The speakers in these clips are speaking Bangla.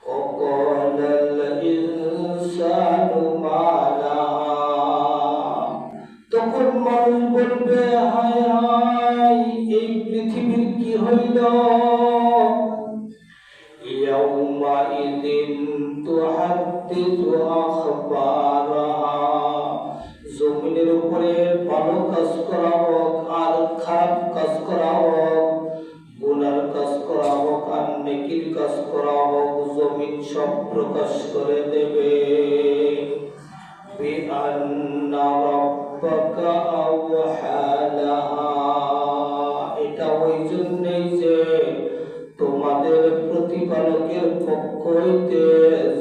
وقال الإنسان ما لها তখন মানুষ বলবে হায় হায় এই পৃথিবীর কি হইল ইয়াউমাইদিন তুহাদ্দিসু আখবারাহা জমিনের উপরে ভালো কাজ করা হোক আর খারাপ কাজ করা হোক গুনার কাজ করা হোক আর নেকির কাজ করা হোক জমিন সব প্রকাশ করে দেবে বিআন্না রাব্বাকা আওহা লাহা এটা ওই জন্যই যে তোমাদের প্রতিপালকের পক্ষ হইতে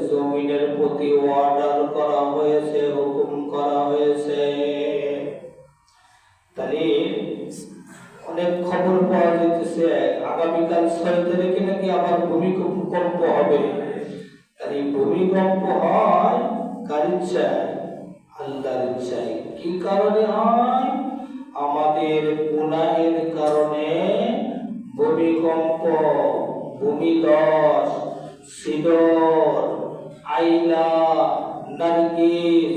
জমিনের প্রতি অর্ডার করা হয়েছে হুকুম করা হয়েছে তাহলে অনেক খবর পাওয়া যেতেছে আগামীকাল 6 তারিখে নাকি আবার ভূমিকম্প হবে তাহলে ভূমিকম্প হয় কার ইচ্ছায় আল্লাহর ইচ্ছায় কি কারণে হয় আমাদের গুনাহের কারণে ভূমিকম্প ভূমিধস সিডর আইলা নার্গিস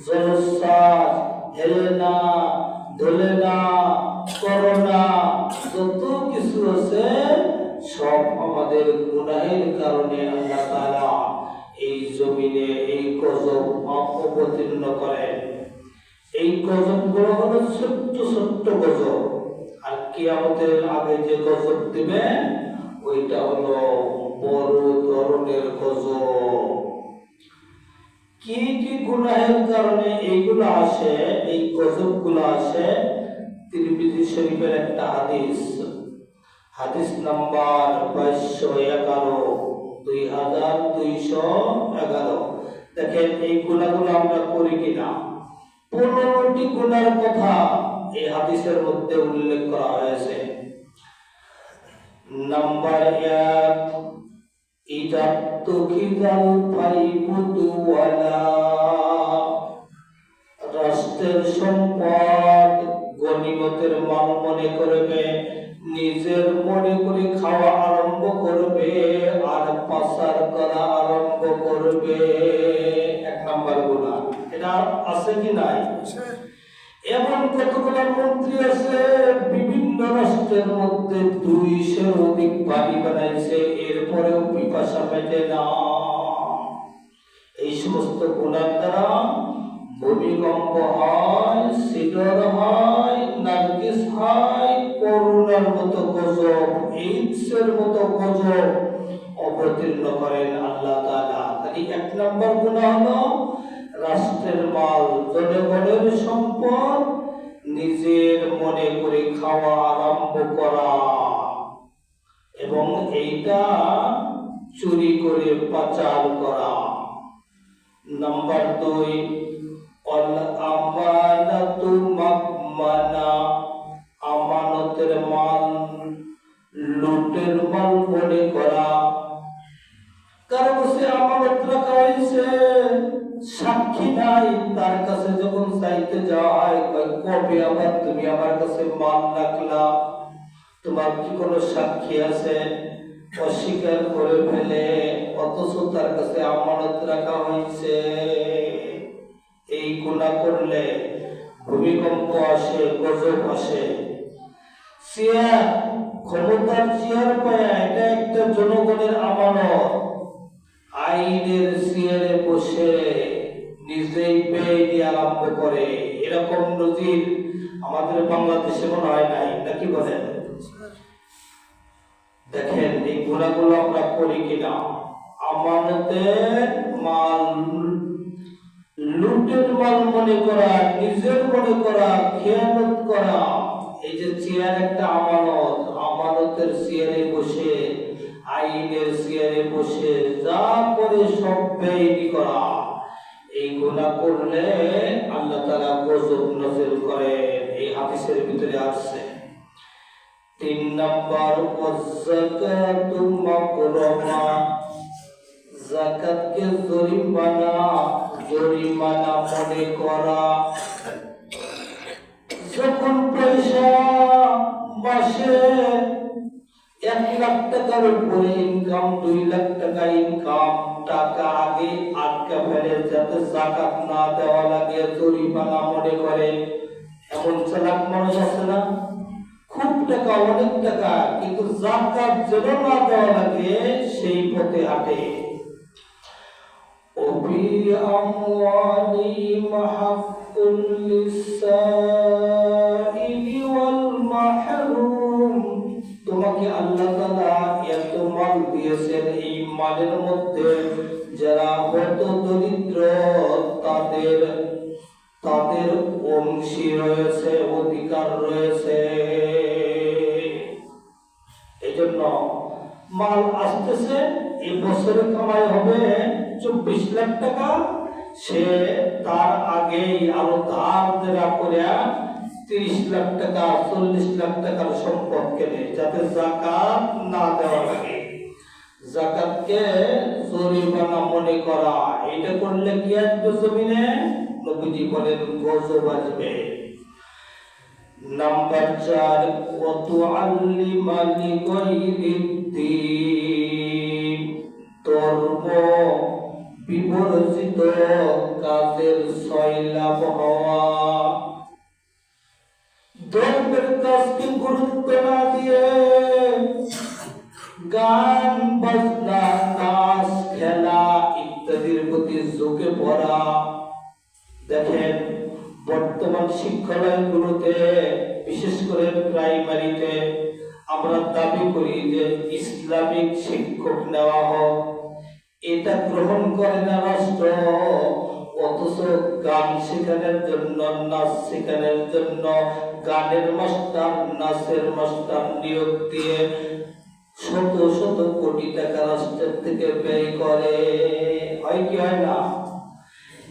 জলশ্বাস হেলেনা দোলেনা করোনা যত কিছু আছে সব আমাদের গুনাহের কারণে আল্লাহ তাআলা এই জমিনে এই গজব অবতীর্ণ করেন এই গজবগুলো হলো ছোট্ট ছোট্ট গজব আর কিয়ামতের আগে যে গজব দিবেন ওইটা হলো বড় ধরনের গজব কি কি গুনাহের কারণে এইগুলো আসে এই গজবগুলো আসে তিরমিজি শরীফের একটা হাদিস নাম্বার 2211 দেখেন এই গুনাহগুলো আমরা করি কিনা 15টি গুনার কথা এই হাদিসের মধ্যে উল্লেখ করা হয়েছে নাম্বার 1 ইদাতুকিদাল ফাইবুতু ওয়ালা রাষ্ট্রের সম্পদ গনিমতের মাল মনে করবে নিজের মনে করে খাওয়া আরম্ভ করবে আর পাচার করা আরম্ভ করবে 1 নাম্বার গুনাহ এটা আছে কি নাই এমন কতগুলো মন্ত্রী আছে বিভিন্ন রাষ্ট্রের মধ্যে 200 অধিক বাড়ি বানাইছে এরপরেও পিপাসা মেটে না এই সমস্ত গুনার দ্বারা ভূমিকম্প হয় সিডর হয় নার্গিস হয় করোনার মতো গজব এইডসের মতো গজব অবতীর্ণ করেন আল্লাহ তাআলা তাই 1 নম্বর গুনাহ হলো রাষ্ট্রের মাল জনগণের সম্পদ নিজের মনে করে খাওয়া আরম্ভ করা এবং এইটা চুরি করে পাচার করা নাম্বার 2 অল আমানাতু মাকমানা আমানতের মাল লুটের মাল মনে করা কারণ সে আমানত রাখা হয়েছে সাক্ষী নাই তার কাছে যখন চাইতে যাওয়া হয় কবে আবার তুমি আমার কাছে মাল রাখলা তোমার কি কোনো সাক্ষী আছে অস্বীকার করে ফেলে অথচ তার কাছে আমানত রাখা হয়েছে এই গুনাহ করলে ভূমিকম্প আসে গজব আসে চেয়ার ক্ষমতার চেয়ার পায় এটা একটা জনগণের আমানত আইনের চেয়ারে বসে নিজেই বেআইনি আরম্ভ করে এরকম নজির আমাদের বাংলাদেশে মনে হয় নাই নাকি বলেন দেখেন এই গুনাহগুলো আমরা করি কিনা আমানতের মাল লুটের মাল মনে করা নিজের মনে করা খেয়ানত করা এই যে চেয়ার একটা আমানতের চেয়ারে বসে আইনের চেয়ারে বসে যা করে সব বেআইনি করা এই গুনাহ করলে আল্লাহ তাআলা গজব নাযিল করেন এই হাদিসের ভিতরে আছে 3 নাম্বার ওয়াযাকাতু মাকরুমা যাকাতকে জরিমানা মনে করা যখন পয়সা মাসে 1 লাখ টাকার উপরে ইনকাম, 2 লাখ টাকা ইনকাম, টাকা আগে আটকা ফেলে যাতে যাকাত না দেওয়া লাগে, জরিমানা মনে করে। এমন চালাক মানুষ আছে না? খুব টাকা, অনেক টাকা, কিন্তু যাকাত যেন না দেওয়া লাগে সেই পথে হাঁটে। وفي أموالهم حق للسائل والمحروم। তোমাকে আল্লাহ তাআলা এত মাল দিয়েছেন, এই মালের মধ্যে যারা হত দরিদ্র তাদের তাদের অংশী রয়েছে, অধিকার রয়েছে। এই জন্য মাল আসতেছে, এই বছরে কামাই হবে 24 লাখ টাকা, সে তার আগেই আরো ধার দেনা করে 30 লাখ টাকা 40 লাখ টাকার সম্পদ কেনে, যাতে যাকাত না দেওয়া লাগে। যাকাতকে জরিমানা মনে করা, এটা করলে কি আসবে জমিনে? নবীজি বলেন গজব আসবে। নাম্বার 4, ওয়াতুআল্লিমা লিগাইরিদ্দিন। ধর্ম বিবর্জিত কাজের সয়লাভ হওয়া। ধর্মের কাজকে গুরুত্ব না দিয়ে গান বাজনা, নাচ খেলা ইত্যাদির প্রতি ঝুঁকে পড়া। দেখেন বর্তমান শিক্ষালয়গুলোতে, বিশেষ করে প্রাইমারিতে আমরা দাবি করি যে ইসলামিক শিক্ষক নেওয়া হোক, এটা গ্রহণ করে না রাষ্ট্র। অথচ গান শেখানোর জন্য, নাচ শেখানোর জন্য গানের মাস্টার, নাচের মাস্টার নিয়োগ দিয়ে শত শত কোটি টাকা রাষ্ট্রের থেকে ব্যয় করে। হয় কি হয় না?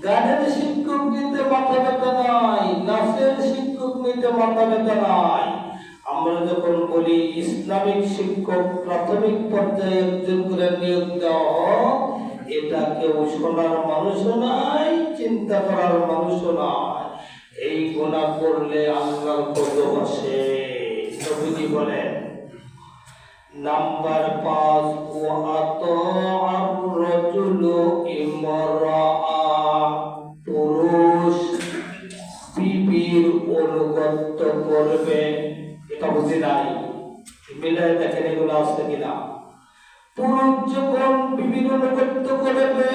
গানের শিক্ষক নিতে মাথা ব্যথা নাই, নাচের শিক্ষক নিতে মাথা ব্যথা নাই। আমরা যখন বলি ইসলামিক শিক্ষক প্রাথমিক পর্যায়ে একজন করে নিয়োগ দেওয়া হোক, এটা কেউ শোনার মানুষও নাই, চিন্তা করার মানুষও নাই। এই গুনাহ করলে আল্লাহর গজব আসে, নবীজি বলেন। নাম্বার 5, ওয়াতা'আর রাজুলু ইমরাআ। পুরুষ বিবির অনুগত করবে। এটা বুঝি নাই, মিলাই দেখেন এগুলো আছে কিনা। পুরুষ যখন বিবির অনুগত করবে,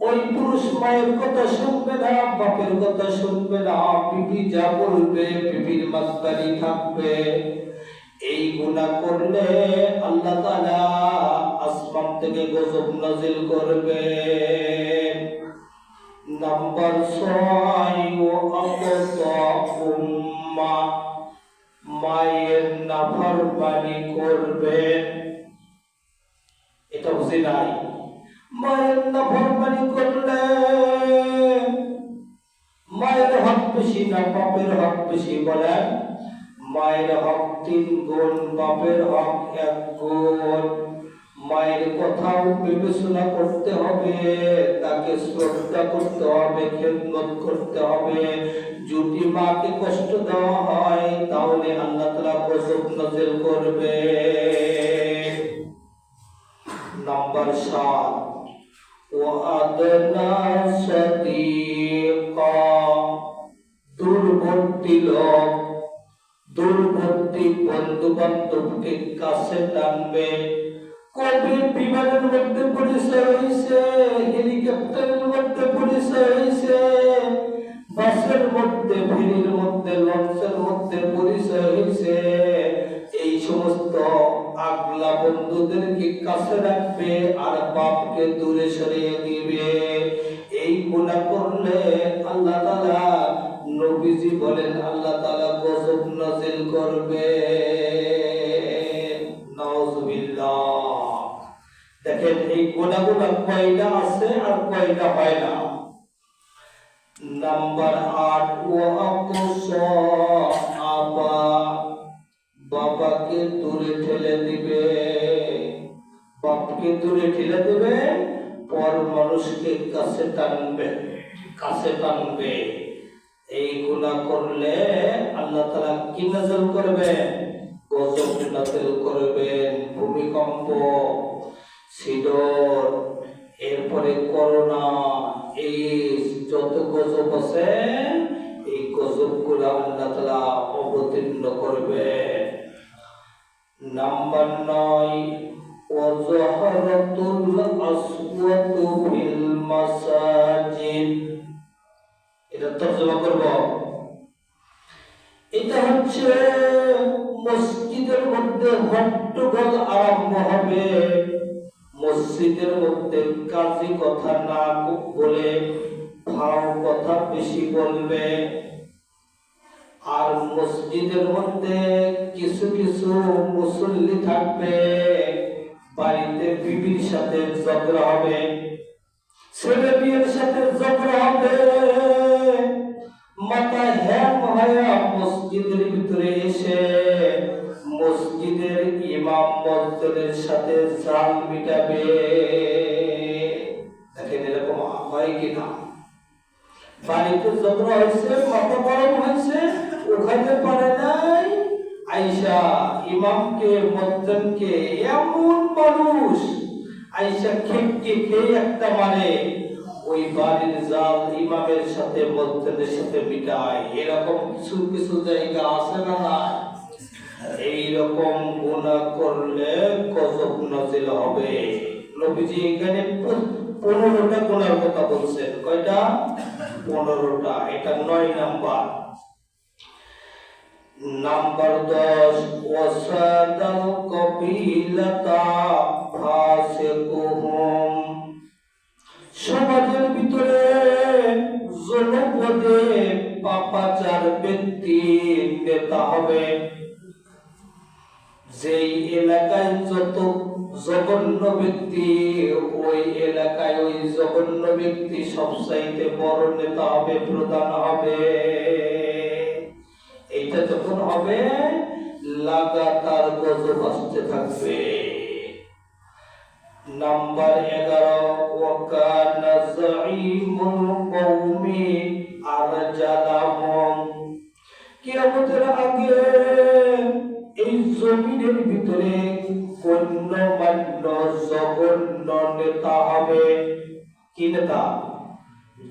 ওই পুরুষ মায়ের কথা শুনবে না, বাপের কথা শুনবে না, বিবি যা বলবে বিবির মাঝখানে থাকবে। এই গুনাহ করলে আল্লাহ তাআলা আসমান থেকে গজব নাযিল করবে। নাম্বার 6, ওয়াকাতুম্মা। মায়ের নাফরমানি করবে। এটা বুঝি নাই। মায়ের নাফরমানি করলে মায়ের হক বেশি না বাপের হক বেশি? বলেন। মায়ের হক 3 গুণ, বাপের হক 1 গুণ। মায়ের কথাও বিবেচনা করতে হবে, তাকে শ্রদ্ধা করতে হবে, খেদমত করতে হবে। যদি মাকে কষ্ট দেওয়া হয় তাহলে আল্লাহ তাআলা গজব নাযিল করবে। নাম্বার 7, ওয়া'আদনা সাদিকা। দূরবর্তী লোক, দূরবর্তী বন্ধু বান্ধবকে কাছে টানবে। কবে বিমানের মধ্যে পরিচয় হয়েছে, হেলিকপ্টারের মধ্যে পরিচয় হয়েছে, বাসের মধ্যে, ফেরির মধ্যে, লঞ্চের মধ্যে পরিচয় হয়েছে। এই সমস্ত আগলা বন্ধুদেরকে কাছে রাখবে আর বাপকে দূরে সরিয়ে দিবে। এই গুনাহ করলে আল্লাহ তাআলা, নবীজি বলেন, আল্লাহ তাআলা গজব নাযিল করবে। নাউযুবিল্লাহ। দেখেন এই গুনাহগুলো কয়টা আছে আর কয়টা হয় না। নাম্বার 8, ওয়াকুসা আবা। বাবাকে দূরে ঠেলে দিবে, বাপকে দূরে ঠেলে দিবে, পর মানুষকে কাছে টানবে, কাছে টানবে। এই গুনাহ করলে আল্লাহ তাআলা কি নাযিল করবে? গজব নাযিল করবেন, ভূমিকম্প, ছিডর, এরপরে করোনা, এই যত গজব আছে এই গজবগুলো আল্লাহ তাআলা অবতীর্ণ করবেন। নাম্বার 9, ওয়াজহারাতুল আসওয়াতু ফিল মাসাজিদ। এটা তরজমা করব। এটা হচ্ছে মসজিদের মধ্যে হট্টগোল আরম্ভ হবে, মসজিদের মধ্যে কাজী কথা না বলে ভাও কথা বেশি বলবে, আর মসজিদের মধ্যে কিছু কিছু মুসল্লি থাকবে, বাড়িতে বিবির সাথে ঝগড়া হবে, ছেলে মেয়ের সাথে ঝগড়া হবে, মাথা হ্যাং হয়ে মসজিদের ভিতরে এসে মসজিদের ইমাম মুয়াজ্জিনের সাথে জাল মিটাবে। দেখেন এরকম হয় কিনা? বাড়িতে ঝগড়া হয়েছে, মাথা গরম হয়েছে, ওখানে পারে নাই, আইসা ইমামকে মুয়াজ্জিনকে, এমন মানুষ আইসা খেপকে খেয়ে একটা মারে, ওই বাড়ির জাল ইমামের সাথে মুয়াজ্জিনের সাথে মিটায়। এরকম কিছু কিছু জায়গা আছে না? না, এইরকম গুনাহ করলে গজব নাযিল হবে। নবীজি এখানে 15টা গুনার কথা বলছেন। কয়টা? 15টা। এটা 9 নাম্বার। নাম্বার 10, ওয়াসাদাল কবিলাতা ফাসিকুহুম। সমাজের ভিতরে জনপদে পাপাচার ব্যক্তি নেতা হবে। যেই এলাকায় যত জঘন্য ব্যক্তি, ওই এলাকায় ওই জঘন্য ব্যক্তি সবচাইতে বড় নেতা হবে, প্রধান হবে। এইটা যখন হবে লাগাতার গজব আসতে থাকবে। নাম্বার 11, ওয়াকানা যাঈমুল কওমি আরজালাহুম। কিয়ামতের আগে এই জমিনের ভিতরে গণ্যমান্য জঘন্য নেতা হবে। কি নেতা?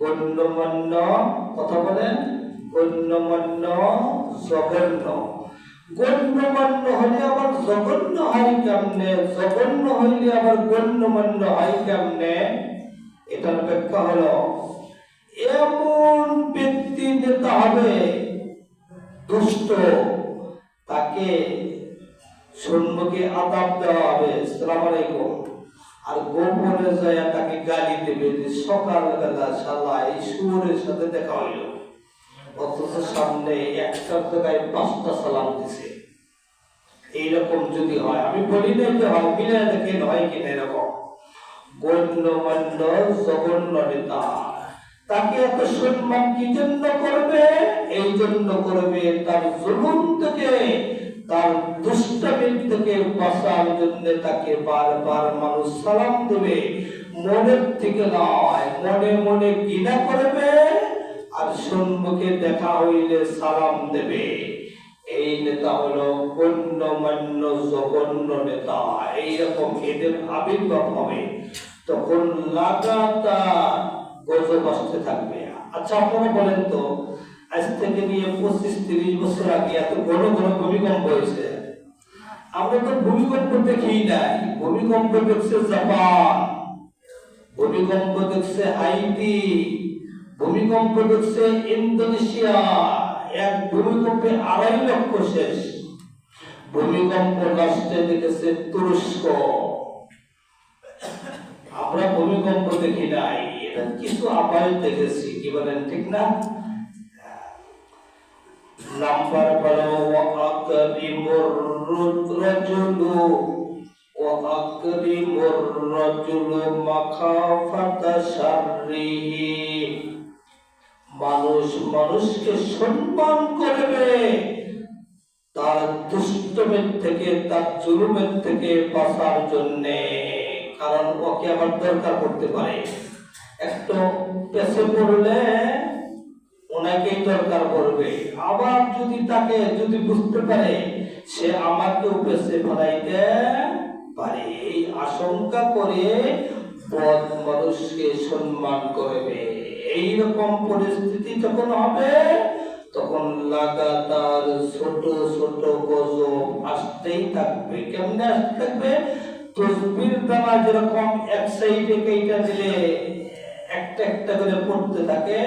গণ্যমান্য, কথা বলেন, গণ্যমান্য জঘন্য। গণ্যমান্য হলে আবার জঘন্য হয় কেমনে? জঘন্য হইলে আবার গণ্যমান্য হয় কেমনে? এটার ব্যাখ্যা হলো, এমন ব্যক্তি নেতা হবে দুষ্ট, তাকে সম্মুখে আদাব দেওয়া হবে, আসসালামু আলাইকুম, আর গোপনে যায় তাকে গালি দেবে যে সকালবেলা শালা এই শুয়োরের সাথে দেখা হইল, অথচ সামনে একটার জায়গায় 5টা সালাম দিছে। এইরকম যদি হয়, আমি বলি না যে হয়, মিলে দেখেন হয় কিনা। এরকম গণ্যমান্য জঘন্য নেতা, তাকে এত সম্মান কি জন্য করবে? এই জন্য করবে তার জুলুম থেকে, তার দুষ্টামির থেকে বাঁচার জন্য তাকে বারবার মানুষ সালাম দেবে। মনের থেকে নয়, মনে মনে ঘৃণা করবে, আর সম্মুখে দেখা হইলে সালাম দেবে। এই নেতা হলো গণ্যমান্য জঘন্য নেতা। এইরকম এদের আবির্ভাব হবে, তখন লাগাতার গজব আসতে থাকবে। আচ্ছা আপনারা বলেন তো, আজ থেকে নিয়ে 25-30 বছর আগে এত ঘন ঘন ভূমিকম্প হয়েছে? আমরা তো ভূমিকম্প দেখি নাই। ভূমিকম্প দেখছে জাপান, ভূমিকম্প দেখছে হাইতি, ভূমিকম্প দেখছে ইন্দোনেশিয়া। এক ভূমিকম্পে 2.5 লক্ষ শেষ। ভূমিকম্প লাস্টে দেখেছে তুরস্ক। আমরা ভূমিকম্প দেখি নাই, এটা কিছু আবাস দেখেছি। কি বলেন, ঠিক না? নাম্বার হলো ওয়াকরিমুর রাজুলু ওয়াকরিমুর রাজুলু মাখাফাতা শাররিহি। মানুষ মানুষকে সম্মান করবে তার দুষ্টমির থেকে, তার জুলুমের থেকে বাঁচার জন্যে। কারণ ওকে আবার দরকার পড়তে পারে। একটু পেছে পড়লে ওনাকেই দরকার পড়বে। আবার যদি বুঝতে পারে সে আমাকেও বেঁচে ফেলাইতে পারে, এই আশঙ্কা করে বদ মানুষকে সম্মান করবে। এইরকম পরিস্থিতি যখন হবে তখন লাগাতার ছোট ছোট গজব আসতেই থাকবে। কেমনে আসতে থাকবে? তসবির দানা যেরকম এক সাইডে কেটে দিলে একটা একটা করে পড়তে থাকে,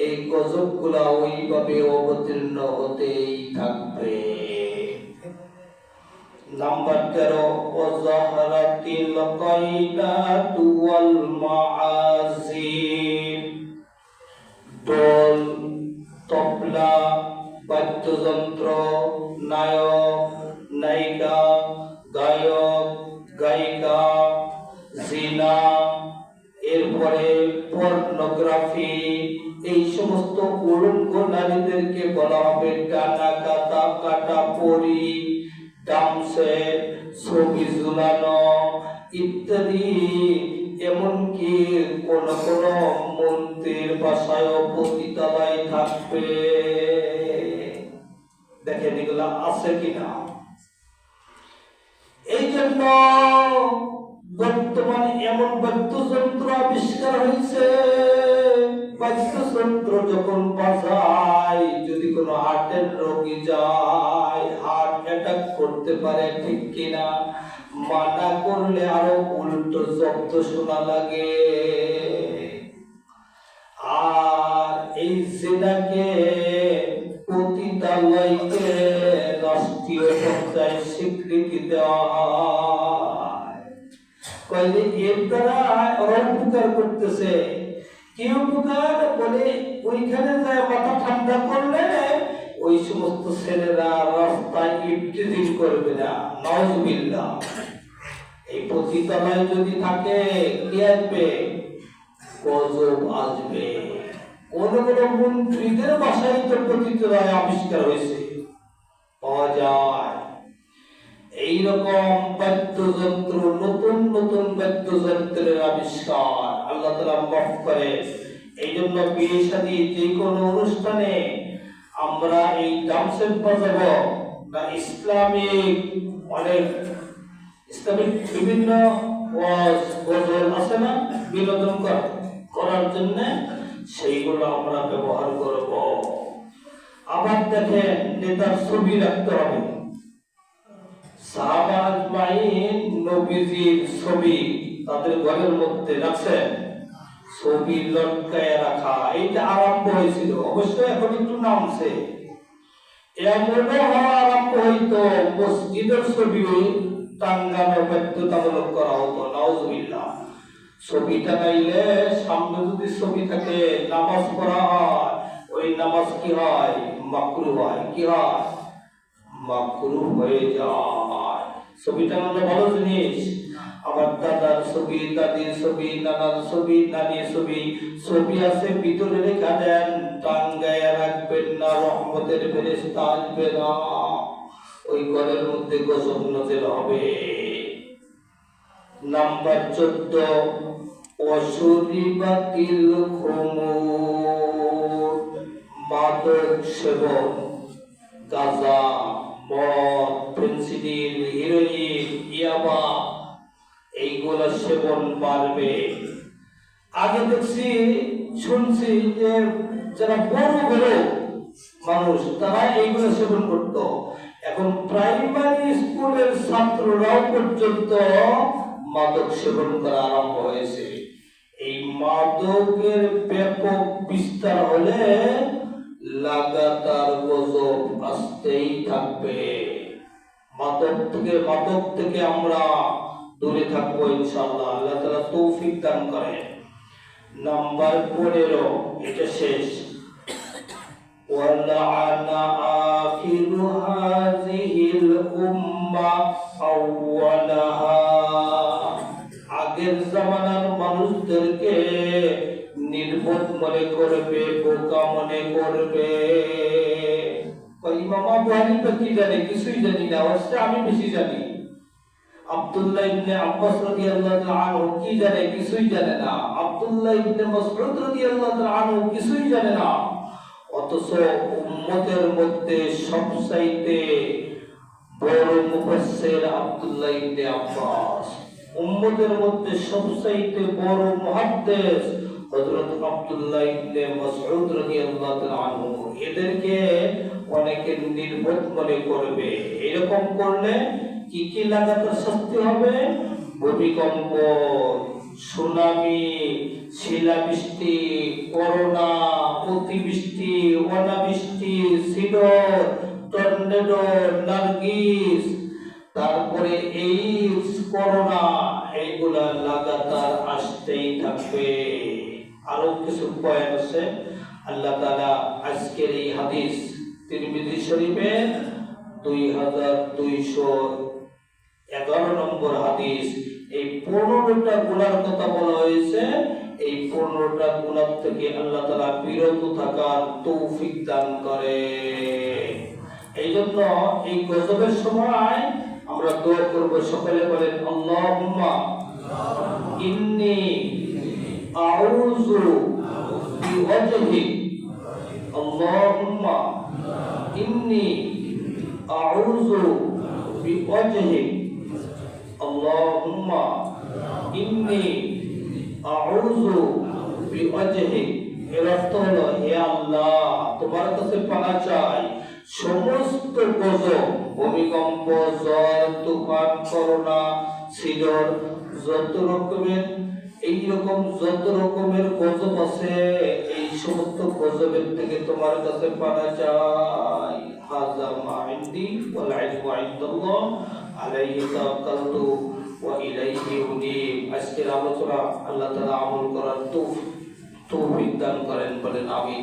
এই গজব গুলা ওইভাবে অবতীর্ণ হতেই থাকবে। নাম্বার 13, ওয়াজাহারাতিল কাইদাতু ওয়াল মাআজিব। ঢোল, তবলা, বাদ্যযন্ত্র, নায়ক, নায়িকা, গায়ক, গায়িকা, জিনা, এরপরে পর্নোগ্রাফি, এই সমস্ত উলঙ্গ নারীদেরকে বলা হবে ডানা কাটা কাটা পরি, ডান্সে, ছবি ঝুলানো ইত্যাদি। এমনকি কোন কোন মন্ত্রীর বাসায়ও পতিতালয় থাকবে। দেখেন এগুলা আছে কিনা। এই জন্য বর্তমানে এমন বাদ্যযন্ত্র আবিষ্কার হয়েছে, বাদ্যযন্ত্র যখন বাজায়, যদি কোনো হার্টের রোগী যায়, হার্ট অ্যাটাক করতে পারে, ঠিক কিনা? মানা করলে আরো উল্টো শব্দ শোনা লাগে। আর এই জিনাকে পতিতালয়কে রাষ্ট্রীয় পর্যায়ে স্বীকৃতি দেওয়া হয়। কইলে এর দ্বারা ওরা উপকার করতেছে। কি উপকার? বলে ওইখানে যায় মাথা ঠান্ডা করলে ওই সমস্ত ছেলেরা রাস্তায় ইফতিজিং করবে না। নাউজুবিল্লাহ। এই পতিতালয় যদি থাকে কি আসবে? গজব আসবে। কোন কোন মন্ত্রীদের বাসায় তো পতিতালয় আবিষ্কার হয়েছে, পাওয়া যায়। এইরকম বাদ্যযন্ত্র, নতুন নতুন বাদ্যযন্ত্রের আবিষ্কার আল্লাহ তাআলা মাফ করে। এই জন্য বিয়ে শাদী যে কোনো অনুষ্ঠানে আমরা এই ডান্সের বাজাবো না, ইসলামিক বিভিন্ন গজল আছে না, বিনোদন করার জন্য সেইগুলো আমরা ব্যবহার করব। আবার দেখেন, নেতার ছবি রাখতে হবে। সাহাবা আজমাইন নবীজির ছবি তাদের ঘরের মধ্যে রাখছেন, ছবি লটকায় রাখা। এইটা আরম্ভ হয়েছিল, অবশ্যই এখন একটু নামছে। এমনও হওয়া আরম্ভ হইতো মসজিদের ছবি টাঙ্গানো বাধ্যতামূলক করা হতো। নাউজুবিল্লাহ। ছবি টাঙাইলে সামনে যদি ছবি থাকে, নামাজ পড়া হয়, ওই নামাজ কি হয়? মাকরুহ হয়। কি হয়? মাকরুহ হয়ে যায়। ছবি টাঙানো ভালো জিনিস। আবার দাদার ছবি, দাদির ছবি, নানার ছবি, নানির ছবি, ছবি আছে ভিতরে রেখা দেন, টাঙ্গায় রাখবেন না, রহমতের ফেরেশতা আসবে না, ওই ঘরের মধ্যে গজব নাযিল হবে। নাম্বার 14, ওয়াশুরিবাতিল খুমুর। মাদক সেবন, গাঁজা, মদ, ফেন্সিডিল, হিরোইন, ইয়াবা, এইগুলা সেবন বাড়বে। আগে দেখছি, শুনছি যে যারা বড় বড় মানুষ তারা এইগুলো সেবন করত। এখন প্রাইমারি স্কুলের ছাত্ররাও পর্যন্ত মাদক সেবন করা আরম্ভ হয়েছে। এই মাদকের ব্যাপক বিস্তার হলে লাগাতার গজব আসতেই থাকবে। মাদক থেকে আমরা দূরে থাকবো ইনশাআল্লাহ। আল্লাহ তাআলা তৌফিক দান করেন। নাম্বার 15, এটা শেষ। ওয়ালাআনা আখিরু হাযিহিল উম্মাহ আউওয়ালাহা। আগের জামানার মানুষদেরকে নির্বোধ মনে করবে, বোকা মনে করবে। ইমাম আবু হানিফা কি জানে? কিছুই জানি না। অবশ্য আমি বেশি জানি। আব্দুল্লাহ ইবনে আব্বাস রাদিয়াল্লাহু তাআলা আনহু কি জানে? কিছুই জানে না। আব্দুল্লাহ ইবনে মাসউদ রাদিয়াল্লাহু তাআলা আনহু কিছুই জানে না। অথচ উম্মতের মধ্যে সবচাইতে বড় মুফাসসির আব্দুল্লাহ ইবনে আব্বাস, উম্মতের মধ্যে সবচাইতে বড় মুহাদ্দিস হযরত আব্দুল্লাহ ইবনে মাসউদ রাদিয়াল্লাহু তাআলা আনহু। এদেরকে অনেকে নির্বোধ মনে করবে। এরকম করলে কি কি লাগাতার শাস্তি হবে? ভূমিকম্প, সুনামি, শিলাবৃষ্টি, করোনা, অতিবৃষ্টি, অনাবৃষ্টি, সিডর, টর্নেডো, নার্গিস, তারপরে এইডস, করোনা, এইগুলা লাগাতার আসতেই থাকবে। আরো কিছু পয়েন্ট আছে। আল্লাহ তাআলা আজকের এই হাদিস তিরমিজি শরীফের 2211 নম্বর হাদিস, এই 15টা গুনার কথা বলা হয়েছে। এই 15টা গুনাহ থেকে আল্লাহ তাআলা বিরত থাকার তৌফিক দান করে। এই জন্য এই গজবের সময় আমরা দোয়া করব, সকলে বলেন আল্লাহুম্মা ইন্নী আউযু বিওয়াজহিক, আল্লাহুম্মা ইন্নী আউযু বিওয়াজহিক, আল্লাহুম্মা ইন্নী আউযু বিওয়াজহিক। এর অর্থ হলো, হে আল্লাহ, তোমার কাছে পানা চাই সমস্ত গজব, ভূমিকম্প, ঝড়, তুফান, করোনা, সিডর, যত রকমের এইরকম যত রকমের গজব আছে, এই সমস্ত গজবের থেকে তোমার কাছে পানা চাই। হাযা মা ইনদি ওয়াল ইলমু ইনদাল্লাহ আলাইহি তাওয়াক্কালতু ওয়া ইলাইহি উনীব। আজকের আলোচনা আল্লাহ তাআলা আমল করার তৌফিক দান করেন, বলেন আমিন।